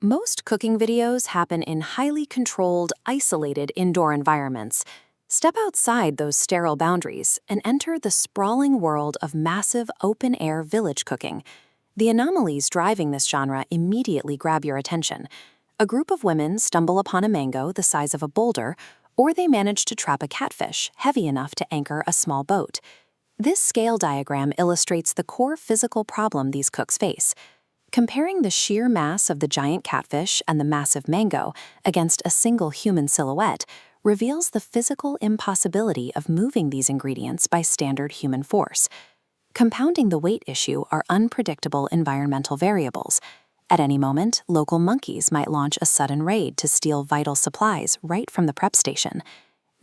Most cooking videos happen in highly controlled, isolated indoor environments. Step outside those sterile boundaries and enter the sprawling world of massive open-air village cooking. The anomalies driving this genre immediately grab your attention. A group of women stumble upon a mango the size of a boulder, or they manage to trap a catfish heavy enough to anchor a small boat. This scale diagram illustrates the core physical problem these cooks face. Comparing the sheer mass of the giant catfish and the massive mango against a single human silhouette reveals the physical impossibility of moving these ingredients by standard human force. Compounding the weight issue are unpredictable environmental variables. At any moment, local monkeys might launch a sudden raid to steal vital supplies right from the prep station.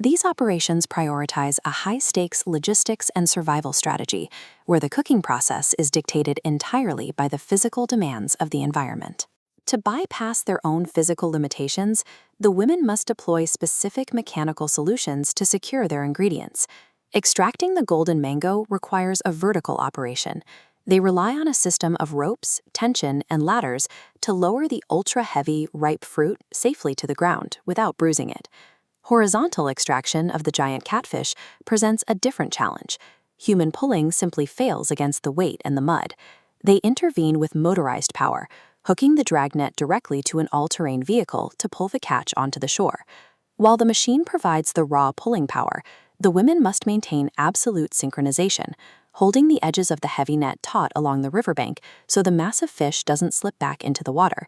These operations prioritize a high-stakes logistics and survival strategy, where the cooking process is dictated entirely by the physical demands of the environment. To bypass their own physical limitations, the women must deploy specific mechanical solutions to secure their ingredients. Extracting the golden mango requires a vertical operation. They rely on a system of ropes, tension, and ladders to lower the ultra-heavy, ripe fruit safely to the ground without bruising it. Horizontal extraction of the giant catfish presents a different challenge. Human pulling simply fails against the weight and the mud. They intervene with motorized power, hooking the dragnet directly to an all-terrain vehicle to pull the catch onto the shore. While the machine provides the raw pulling power, the women must maintain absolute synchronization, holding the edges of the heavy net taut along the riverbank so the massive fish doesn't slip back into the water.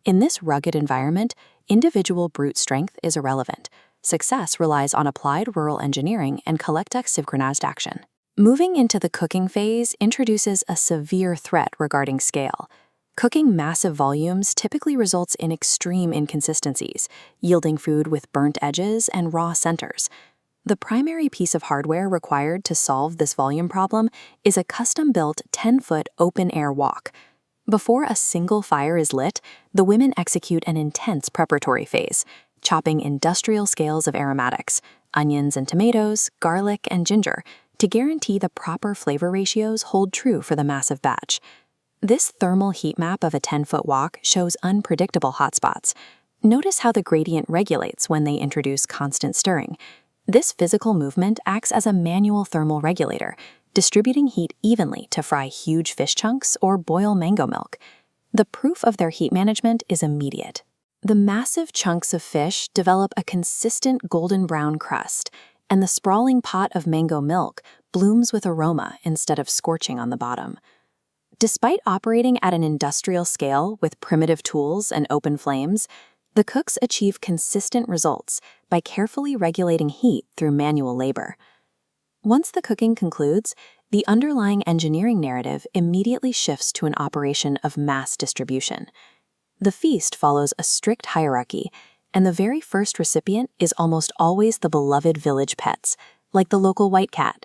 In this rugged environment, individual brute strength is irrelevant. Success relies on applied rural engineering and collective synchronized action. Moving into the cooking phase introduces a severe threat regarding scale. Cooking massive volumes typically results in extreme inconsistencies, yielding food with burnt edges and raw centers. The primary piece of hardware required to solve this volume problem is a custom-built 10-foot open-air wok. Before a single fire is lit, the women execute an intense preparatory phase, chopping industrial scales of aromatics, onions and tomatoes, garlic and ginger, to guarantee the proper flavor ratios hold true for the massive batch. This thermal heat map of a 10-foot wok shows unpredictable hotspots. Notice how the gradient regulates when they introduce constant stirring. This physical movement acts as a manual thermal regulator, distributing heat evenly to fry huge fish chunks or boil mango milk. The proof of their heat management is immediate. The massive chunks of fish develop a consistent golden brown crust, and the sprawling pot of mango milk blooms with aroma instead of scorching on the bottom. Despite operating at an industrial scale with primitive tools and open flames, the cooks achieve consistent results by carefully regulating heat through manual labor. Once the cooking concludes, the underlying engineering narrative immediately shifts to an operation of mass distribution. The feast follows a strict hierarchy, and the very first recipient is almost always the beloved village pets, like the local white cat.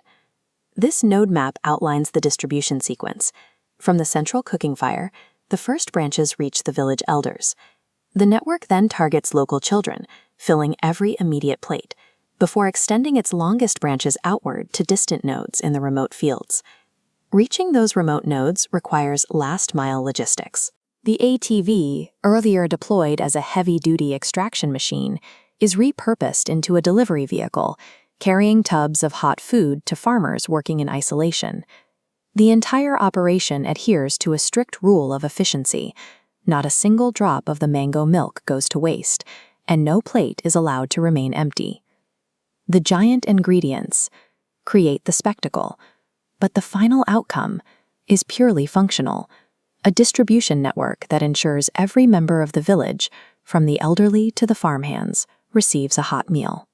This node map outlines the distribution sequence. From the central cooking fire, the first branches reach the village elders. The network then targets local children, filling every immediate plate, before extending its longest branches outward to distant nodes in the remote fields. Reaching those remote nodes requires last-mile logistics. The ATV, earlier deployed as a heavy-duty extraction machine, is repurposed into a delivery vehicle, carrying tubs of hot food to farmers working in isolation. The entire operation adheres to a strict rule of efficiency. Not a single drop of the mango milk goes to waste, and no plate is allowed to remain empty. The giant ingredients create the spectacle, but the final outcome is purely functional. A distribution network that ensures every member of the village, from the elderly to the farmhands, receives a hot meal.